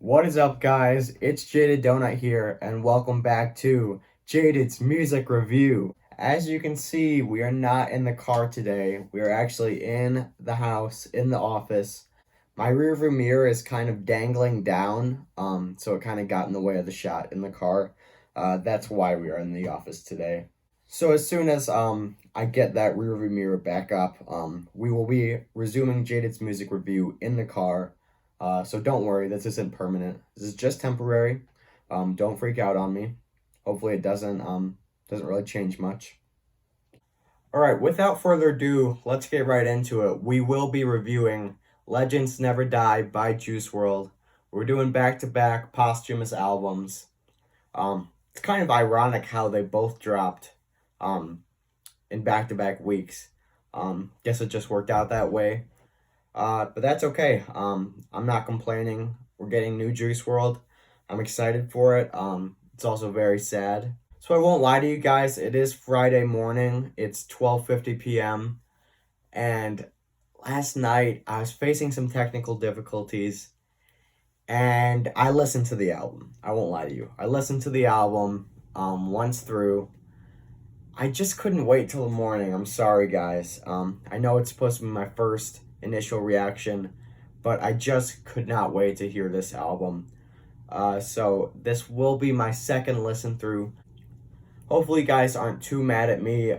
What is up, guys? It's Jaded Donut here, and welcome back to Jaded's Music Review. As you can see, we are not in the car today. We are actually in the house, in the office. My rearview mirror is kind of dangling down, so it kind of got in the way of the shot in the car. That's why we are in the office today. So as soon as I get that rearview mirror back up, we will be resuming Jaded's music review in the car. So don't worry, this isn't permanent. This is just temporary. Don't freak out on me. Hopefully it doesn't really change much. All right, without further ado, let's get right into it. We will be reviewing Legends Never Die by Juice WRLD. We're doing back-to-back posthumous albums. It's kind of ironic how they both dropped in back-to-back weeks. Guess it just worked out that way. But that's okay. I'm not complaining. We're getting new Juice WRLD. I'm excited for it. It's also very sad. So I won't lie to you guys. It is Friday morning. It's 12:50 p.m. And last night I was facing some technical difficulties. And I listened to the album. I won't lie to you. I listened to the album once through. I just couldn't wait till the morning. I'm sorry, guys. I know it's supposed to be my first initial reaction, but I just could not wait to hear this album. So this will be my second listen through. Hopefully you guys aren't too mad at me.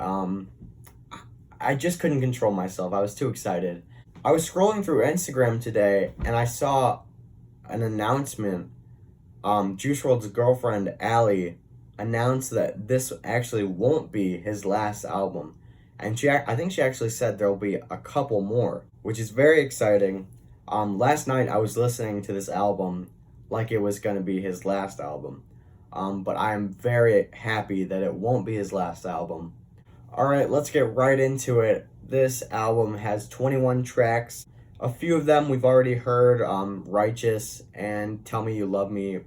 I just couldn't control myself. I was too excited. I was scrolling through Instagram today and I saw an announcement. Juice WRLD's girlfriend, Allie, announced that this actually won't be his last album. And I think she actually said there'll be a couple more, which is very exciting. Last night I was listening to this album like it was going to be his last album. But I am very happy that it won't be his last album. Alright, let's get right into it. This album has 21 tracks. A few of them we've already heard. Righteous and Tell Me You Love Me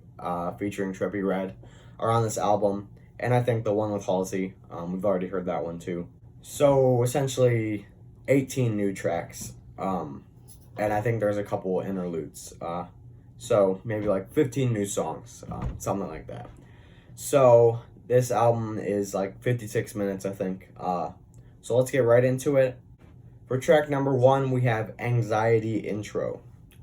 featuring Trippie Redd are on this album. And I think the one with Halsey, we've already heard that one too. So essentially 18 new tracks, and I think there's a couple interludes, so maybe like 15 new songs, something like that. So this album is like 56 minutes, I think. So let's get right into it. For track number 1, we have Anxiety Intro.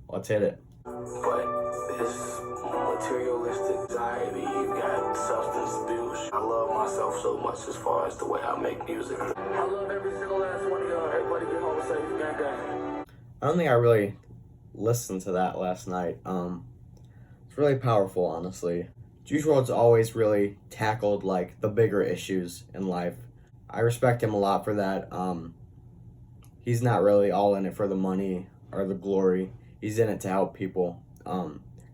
Let's hit it. But this materialistic anxiety, you got substance abuse. I love myself so much as far as the way I make music. I love every single last one of y'all. Everybody get home safe, gang gang. I don't think I really listened to that last night. It's really powerful, honestly. Juice WRLD's always really tackled like the bigger issues in life. I respect him a lot for that. He's not really all in it for the money or the glory. He's in it to help people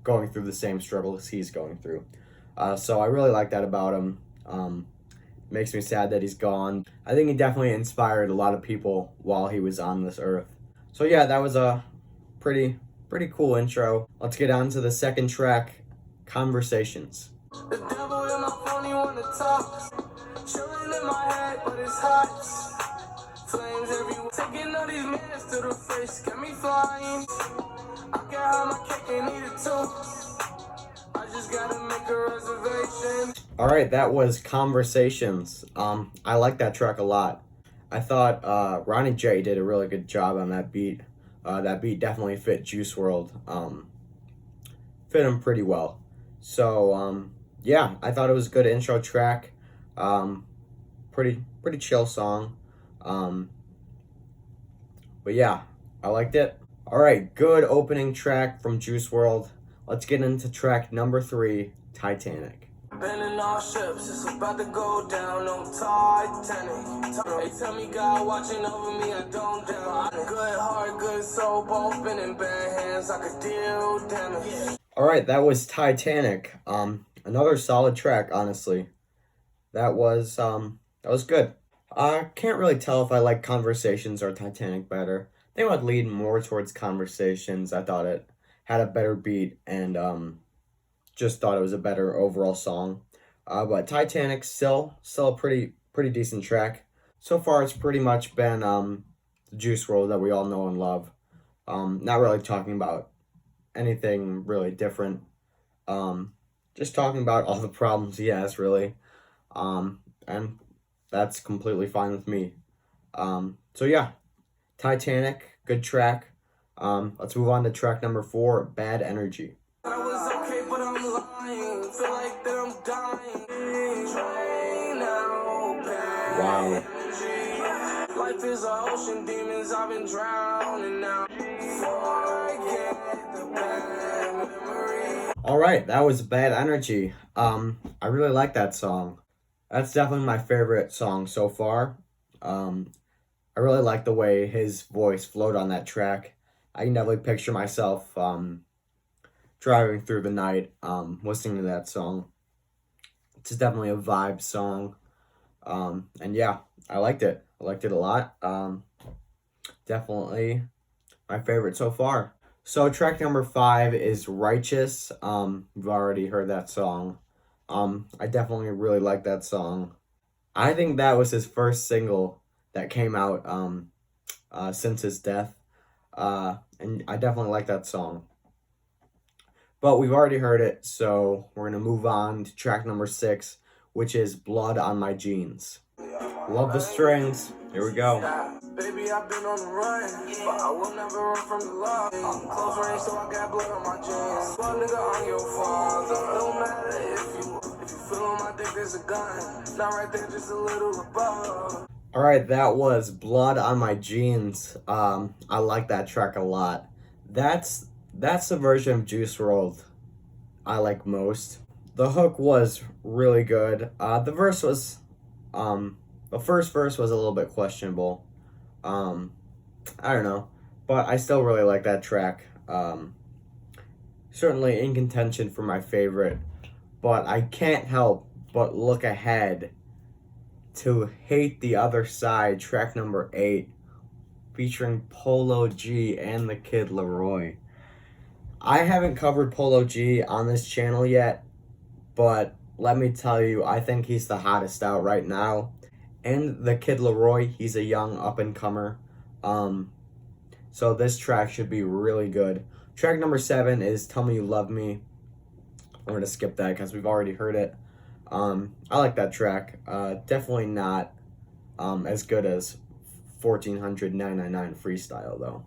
going through the same struggles he's going through. So I really like that about him. Makes me sad that he's gone. I think he definitely inspired a lot of people while he was on this earth. So yeah, that was a pretty cool intro. Let's get on to the second track, Conversations. The devil in my phone, you wanna talk. Chilling in my head, but it's hot. Flames everywhere. Taking all these minutes to the face, got me flying. I can have my cake and eat it too. I just gotta make a reservation. All right, that was Conversations. I like that track a lot. I thought Ronnie J did a really good job on that beat. That beat definitely fit Juice WRLD. Fit him pretty well. So yeah, I thought it was a good intro track. Pretty chill song. But yeah, I liked it. All right, good opening track from Juice WRLD. Let's get into track number 3, Titanic. Been in all ships, it's about to go down on Titanic. They tell me God watching over me, I don't doubt. Good heart, good soul, both been in bad hands, I could deal damage. All right, that was Titanic. Another solid track, honestly. That was good. I can't really tell if I like Conversations or Titanic better. I think I would lean more towards Conversations. I thought it had a better beat and just thought it was a better overall song. But Titanic's still a pretty decent track. So far, it's pretty much been the Juice WRLD that we all know and love. Not really talking about anything really different. Just talking about all the problems he has, really. And that's completely fine with me. So yeah, Titanic, good track. Let's move on to track number 4, Bad Energy. I was okay, but I'm lying. Feel like that I'm dying. Drain out bad Wow. energy. Life is an ocean, demons, I've been drowning now. Forget the bad memory. All right, that was Bad Energy. I really like that song. That's definitely my favorite song so far. I really like the way his voice flowed on that track. I can definitely picture myself driving through the night listening to that song. It's definitely a vibe song. And yeah, I liked it. I liked it a lot. Definitely my favorite so far. So track number 5 is Righteous. We've already heard that song. I definitely really like that song. I think that was his first single that came out since his death. And I definitely like that song. But we've already heard it, so we're gonna move on to track number 6, which is Blood on My Jeans. Love the strings. Here we go. Baby, I've been on the run, but I will never run from the law. I'm close range, so I got blood on my jeans. Well, nigga, I'm your father. Don't matter if you feel on my dick, there's a gun. Not right there, just a little above. All right, that was Blood on My Jeans. I like that track a lot. That's the version of Juice WRLD I like most. The hook was really good. The first verse was a little bit questionable. I don't know, but I still really like that track. Certainly in contention for my favorite, but I can't help but look ahead to Hate the Other Side, track number 8, featuring Polo G and the Kid Laroi. I haven't covered Polo G on this channel yet, but let me tell you, I think he's the hottest out right now. And the Kid Laroi, he's a young up-and-comer. So this track should be really good. Track number 7 is Tell Me You Love Me. I'm going to skip that because we've already heard it. I like that track. Definitely not as good as 1400 Freestyle, though.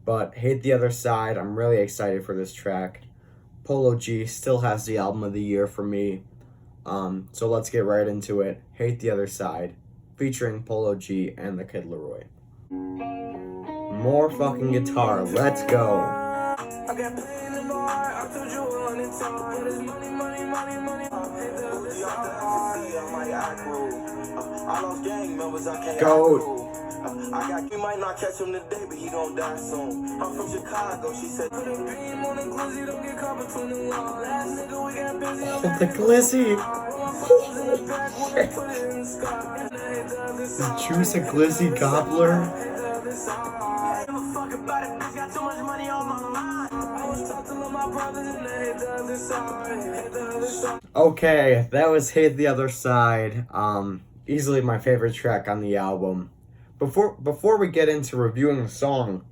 But Hate the Other Side, I'm really excited for this track. Polo G still has the album of the year for me. So let's get right into it. Hate the Other Side, featuring Polo G and the Kid Laroi. More fucking guitar, let's go. I got pain in my heart, I told you 100 times. There's money, money, money, money. Hate the other side. I lost gang members, I can't Goat. I got, you might not catch him today, but he gon' die soon. I'm from Chicago, she said. Put a beam on the glizzy, don't get caught between the lines. Last nigga, we got busy. Oh, the glizzy. Is Juice a glizzy gobbler? Okay, that was Hate the Other Side. Easily my favorite track on the album. Before we get into reviewing the song,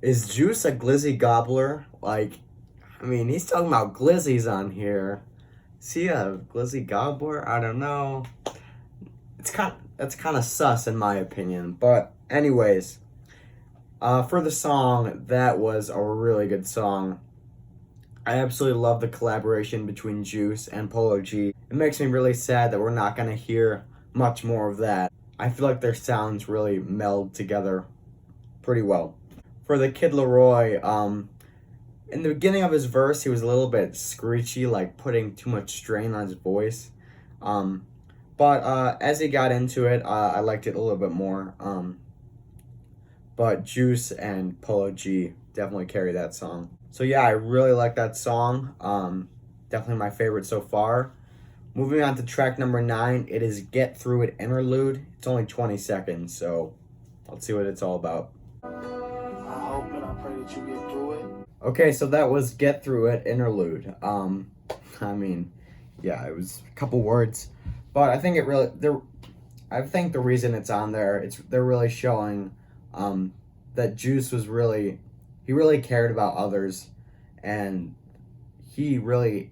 is Juice a glizzy gobbler? Like, I mean, he's talking about glizzies on here. Is he a glizzy gobbler? I don't know. That's kind of sus in my opinion. But anyways, for the song, that was a really good song. I absolutely love the collaboration between Juice and Polo G. It makes me really sad that we're not gonna hear much more of that. I feel like their sounds really meld together pretty well. For the Kid Laroi, in the beginning of his verse, he was a little bit screechy, like putting too much strain on his voice. But as he got into it, I liked it a little bit more. But Juice and Polo G definitely carry that song. So yeah, I really like that song. Definitely my favorite so far. Moving on to track number 9, it is Get Through It Interlude. It's only 20 seconds, so let's see what it's all about. I hope and I pray that you get through it. Okay, so that was Get Through It Interlude. I mean, yeah, it was a couple words, but I think I think the reason it's on there, they're really showing that Juice he really cared about others, and he really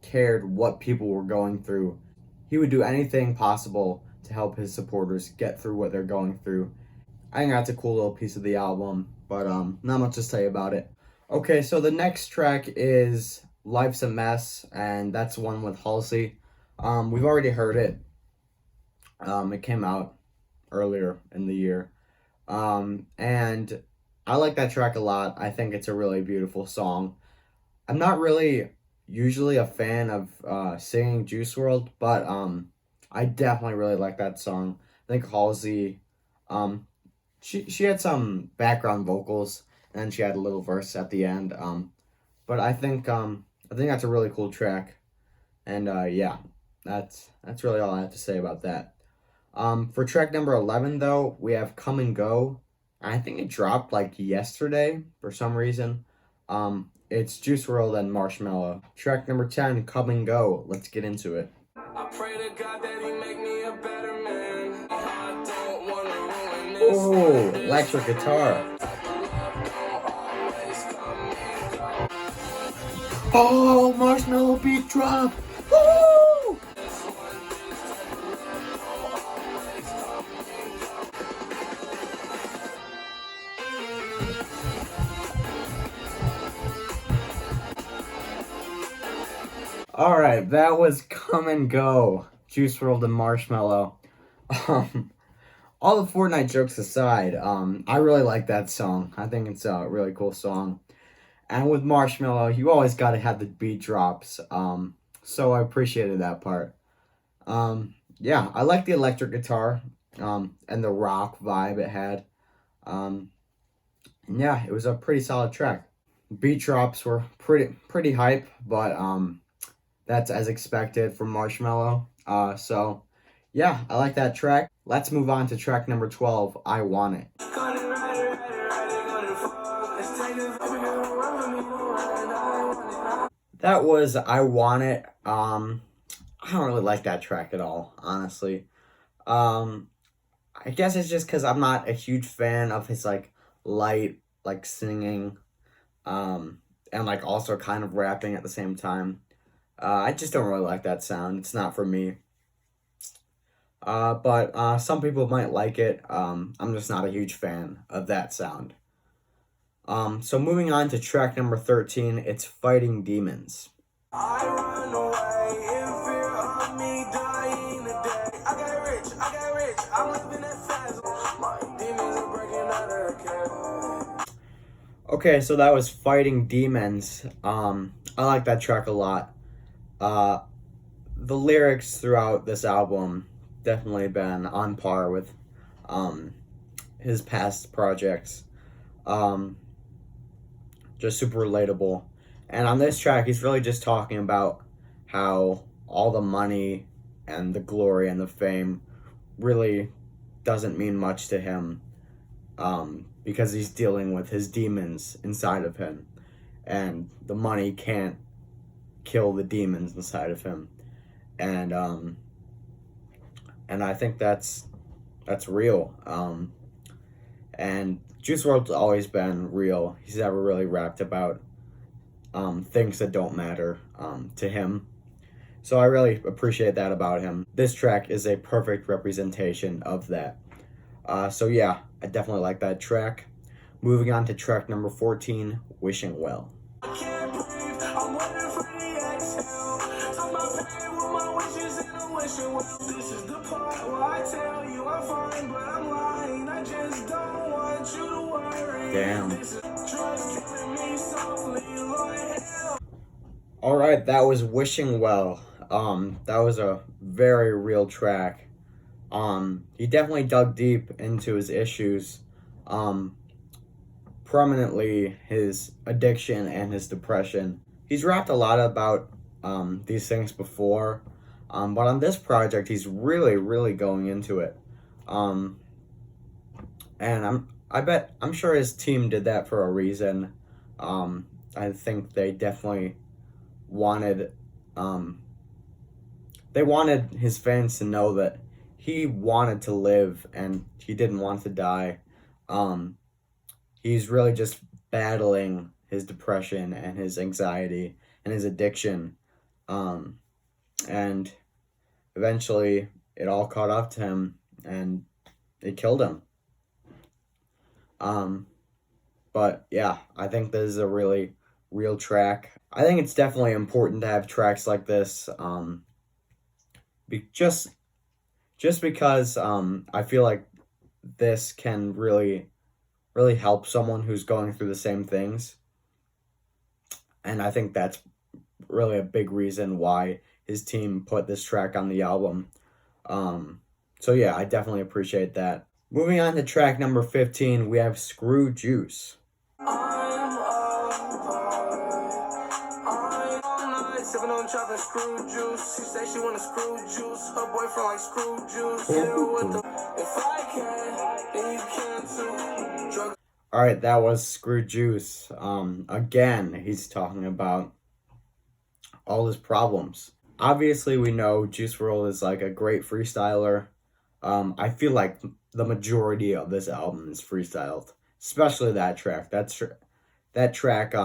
cared what people were going through. He would do anything possible to help his supporters get through what they're going through. I think that's a cool little piece of the album, but not much to say about it. Okay, so the next track is Life's a Mess, and that's one with Halsey. We've already heard it. It came out earlier in the year. And I like that track a lot. I think it's a really beautiful song. I'm not really usually a fan of singing Juice WRLD, but I definitely really like that song. I think Halsey, um, she had some background vocals, and then she had a little verse at the end. But I think that's a really cool track, and yeah, that's really all I have to say about that. For track number 11 though, we have Come and Go. I think it dropped like yesterday for some reason. It's Juice WRLD and Marshmello. Track number 10, Come and Go. Let's get into it. I pray to God that he make me a better man. I don't wanna ruin this. Oh, electric guitar. Oh, Marshmello beat drop. Woo! All right, that was Come and Go, Juice WRLD and Marshmello. Um, all the Fortnite jokes aside, I really like that song. I think it's a really cool song. And with Marshmello, you always gotta have the beat drops. So I appreciated that part. Yeah, I like the electric guitar, and the rock vibe it had. And yeah, it was a pretty solid track. Beat drops were pretty hype, but that's as expected from Marshmello. So yeah, I like that track. Let's move on to track number 12, I Want It. That was I Want It. I don't really like that track at all, honestly. Um, I guess it's just because I'm not a huge fan of his like light like singing, and like also kind of rapping at the same time. I just don't really like that sound. It's not for me. But some people might like it. I'm just not a huge fan of that sound. So moving on to track number 13, it's Fighting Demons. I run away in fear of me dying today. I got rich, I'm living that fast. My demons are breaking out of care. Okay, so that was Fighting Demons. I like that track a lot. The lyrics throughout this album definitely been on par with his past projects. Just super relatable. And on this track, he's really just talking about how all the money and the glory and the fame really doesn't mean much to him, because he's dealing with his demons inside of him. And the money can't kill the demons inside of him. And I think that's real. And Juice WRLD's always been real. He's never really rapped about things that don't matter to him. So I really appreciate that about him. This track is a perfect representation of that. So yeah, I definitely like that track. Moving on to track number 14, Wishing Well. I can't breathe, I'm waiting for the exhale. Took my pain with my wishes and a wishing well. This is the part where I tell you I'm fine, but I'm lying. I just don't want you to worry. Damn. This is drugs killing me softly, Lord hell. All right, that was Wishing Well. That was a very real track. He definitely dug deep into his issues. Prominently his addiction and his depression. He's rapped a lot about these things before, but on this project he's really going into it. And I'm sure his team did that for a reason. I think they definitely wanted his fans to know that he wanted to live and he didn't want to die. He's really just battling his depression and his anxiety and his addiction. And eventually it all caught up to him and it killed him. But yeah, I think this is a really real track. I think it's definitely important to have tracks like this. Just because I feel like this can really help someone who's going through the same things. And I think that's really a big reason why his team put this track on the album. So yeah, I definitely appreciate that. Moving on to track number 15, we have Screw Juice. Sipping on chopping screw juice. She say she wanna screw juice. Her boyfriend like screw juice. If I can, then you can too. All right, that was Screw Juice. Again, he's talking about all his problems. Obviously, we know Juice WRLD is like a great freestyler. I feel like the majority of this album is freestyled, especially that track. That track.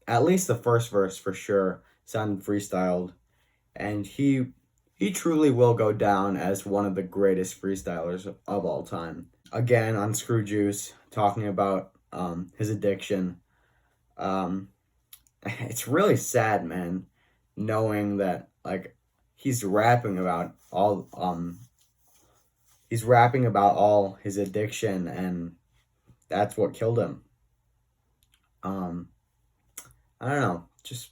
At least the first verse for sure sounded freestyled, and he truly will go down as one of the greatest freestylers of all time. Again, on Screw Juice, talking about his addiction. It's really sad, man, knowing that like he's rapping about all his addiction, and that's what killed him. I don't know, just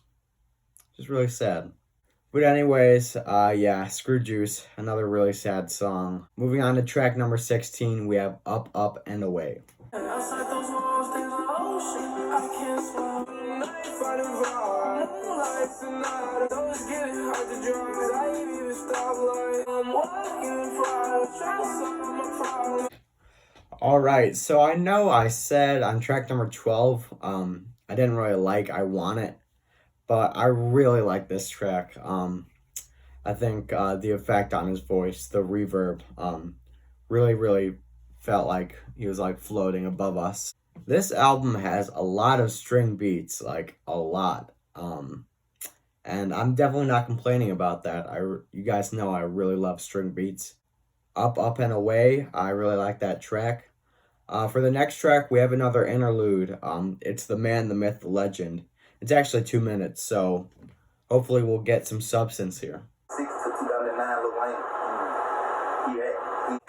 really sad. But anyways, yeah, Screw Juice, another really sad song. Moving on to track number 16, we have Up, Up, and Away. Outside those walls, there's an ocean. I can't swim. Night fighting vibe. Moonlights and night. Those getting hard to drive. I ain't even stop like I'm walking in pride. Trying to solve my problem. All right, so I know I said on track number 12, I didn't really like I Want It, but I really like this track. I think the effect on his voice, the reverb, really felt like he was like floating above us. This album has a lot of string beats, like a lot. And I'm definitely not complaining about that. You guys know I really love string beats. Up, Up, and Away, I really like that track. For the next track, we have another interlude. It's The Man, the Myth, the Legend. It's actually 2 minutes, so hopefully we'll get some substance here. 6 to 2009, Lil Wayne.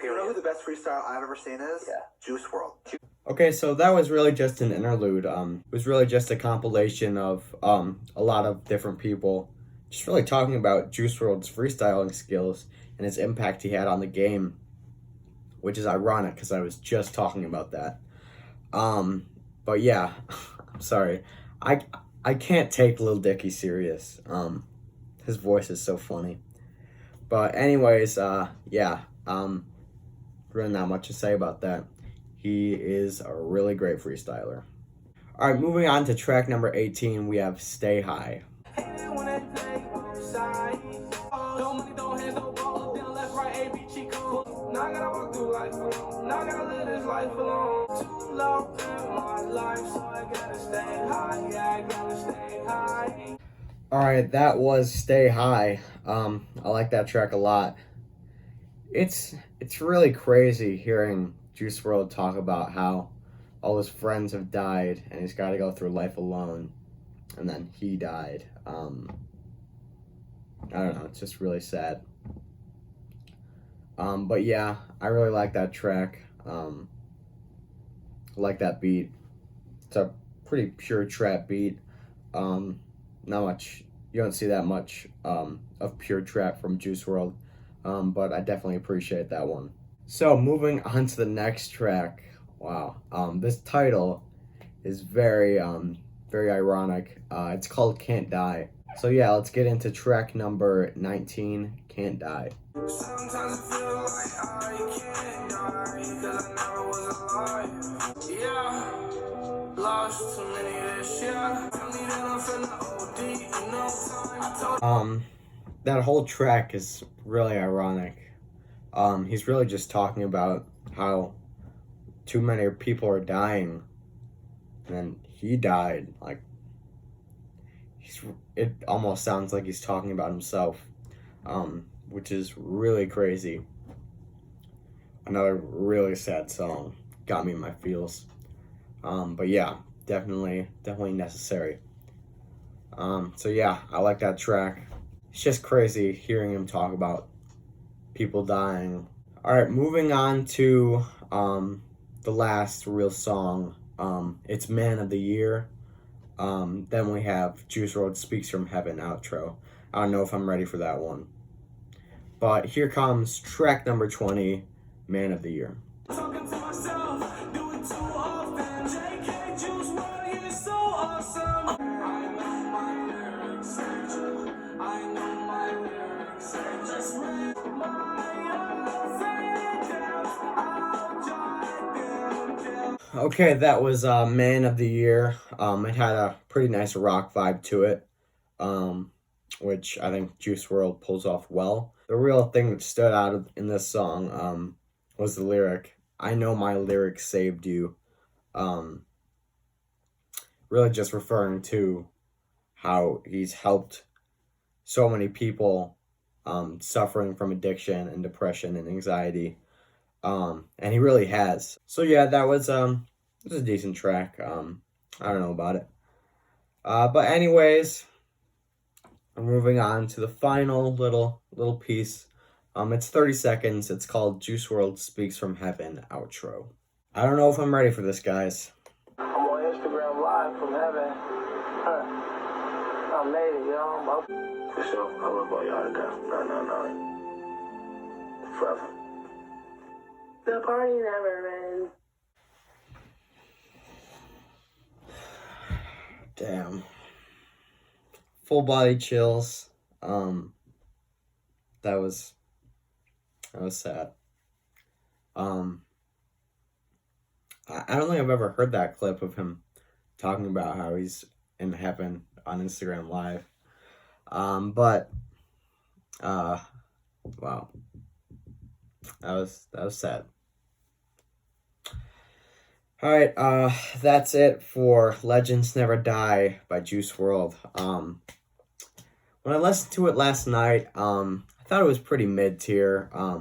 You know who the best freestyle I've ever seen is? Yeah. Juice WRLD. Okay, so that was really just an interlude. It was really just a compilation of a lot of different people just really talking about Juice WRLD's freestyling skills and his impact he had on the game, which is ironic because I was just talking about that. But yeah, I'm sorry. I can't take Lil Dicky serious. His voice is so funny. But anyways, yeah, really not much to say about that. He is a really great freestyler. All right, moving on to track number 18, we have Stay High. All right, that was Stay High. I like that track a lot. It's really crazy hearing Juice WRLD talk about how all his friends have died and he's got to go through life alone, and then he died. I don't know, it's just really sad. But yeah, I really like that track. I like that beat. It's a pretty pure trap beat. Not much, you don't see that much of pure trap from Juice WRLD, but I definitely appreciate that one. So moving on to the next track. Wow, this title is very ironic. It's called Can't Die. So yeah, let's get into track number 19, Can't Die. Sometimes I feel like I can't die because I never was alive. Yeah, lost too many this year. Tell me that I'm finna OD in no time. That whole track is really ironic. He's really just talking about how too many people are dying, and then he died. Like, it almost sounds like he's talking about himself, which is really crazy. Another really sad song, got me in my feels. But yeah, definitely necessary. So yeah, I like that track. It's just crazy hearing him talk about people dying. All right, moving on to the last real song. It's Man of the Year. Then we have Juice WRLD Speaks from Heaven outro. I don't know if I'm ready for that one. But here comes track number 20, Man of the Year. Talking to myself, do it too often. JK, Juice WRLD, you're so awesome. I know my lyrics say you. I know my lyrics say just read my own down. I'll jot them down. Okay, that was Man of the Year. It had a pretty nice rock vibe to it, which I think Juice WRLD pulls off well. The real thing that stood out in this song was the lyric, I know my lyrics saved you. Really just referring to how he's helped so many people suffering from addiction and depression and anxiety. And he really has. So yeah, that was a decent track. I don't know about it. But anyways, I'm moving on to the final little piece. It's 30 seconds. It's called Juice WRLD Speaks from Heaven outro. I don't know if I'm ready for this, guys. I'm on Instagram live from heaven. I made it, yo. For sure. I love all y'all to death. 999. Forever. The party never ends. Damn. Full body chills. That was sad. I don't think I've ever heard that clip of him talking about how he's in heaven on Instagram Live. But wow. That was sad. Alright, that's it for Legends Never Die by Juice WRLD. When I listened to it last night, I thought it was pretty mid-tier. I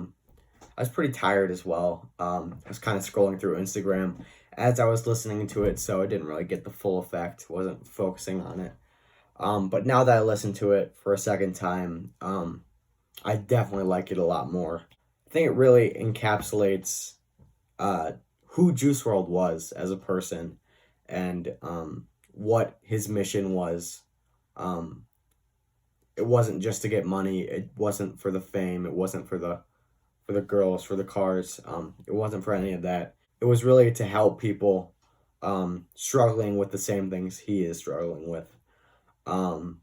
was pretty tired as well. I was kind of scrolling through Instagram as I was listening to it, so I didn't really get the full effect, wasn't focusing on it. But now that I listened to it for a second time, I definitely like it a lot more. I think it really encapsulates who Juice WRLD was as a person and what his mission was. It wasn't just to get money. It wasn't for the fame. It wasn't for the girls, for the cars. It wasn't for any of that. It was really to help people struggling with the same things he is struggling with. And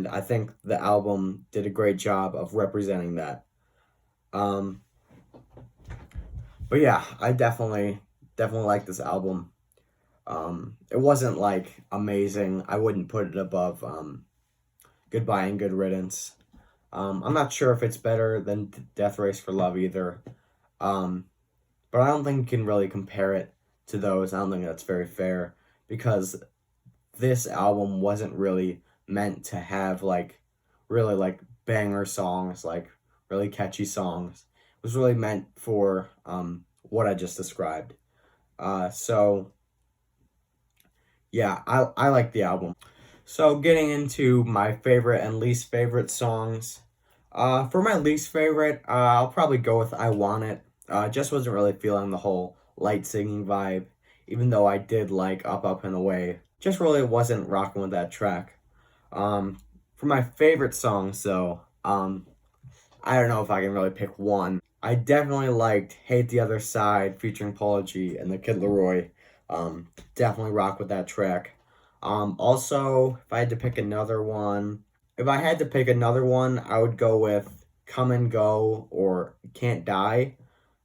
I think the album did a great job of representing that. But yeah, I definitely like this album. It wasn't like amazing. I wouldn't put it above Goodbye and Good Riddance. I'm not sure if it's better than Death Race for Love either. But I don't think you can really compare it to those. I don't think that's very fair because this album wasn't really meant to have really banger songs, like really catchy songs. It was really meant for what I just described. So yeah, I like the album. So getting into my favorite and least favorite songs. For my least favorite, I'll probably go with I Want It. Just wasn't really feeling the whole light singing vibe, even though I did like Up, Up, and Away. Just really wasn't rocking with that track. For my favorite songs, though, I don't know if I can really pick one. I definitely liked Hate the Other Side featuring Paula G and the Kid Laroi. Definitely rock with that track. Also, if I had to pick another one, I would go with Come and Go or Can't Die.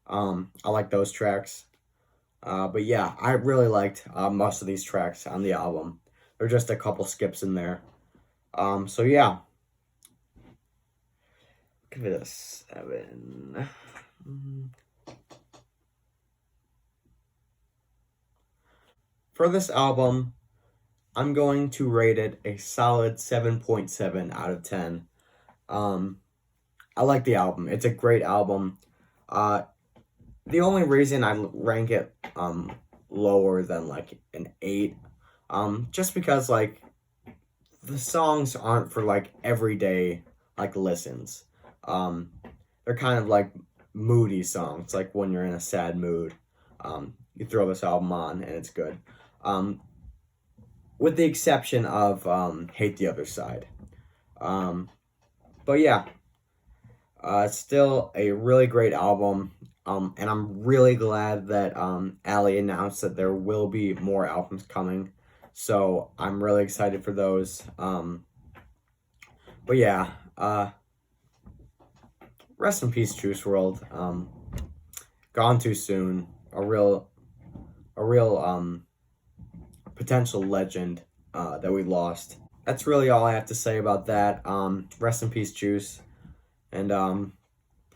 I like those tracks. But yeah, I really liked most of these tracks on the album. There are just a couple skips in there. So yeah. Give it a 7. For this album, I'm going to rate it a solid 7.7 out of 10. I like the album. It's a great album. The only reason I rank it lower than like an 8, just because like the songs aren't for like everyday like listens. They're kind of like moody songs, like when you're in a sad mood. You throw this album on and it's good. With the exception of Hate the Other Side. But yeah, it's still a really great album. And I'm really glad that Ali announced that there will be more albums coming. So I'm really excited for those. But yeah, rest in peace, Juice WRLD. Gone too soon. A real potential legend that we lost. That's really all I have to say about that. Rest in peace, Juice. And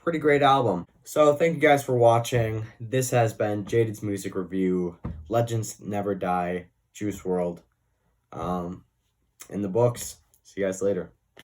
pretty great album. So thank you guys for watching. This has been Jaded's music review. Legends never die. Juice WRLD. In the books. See you guys later.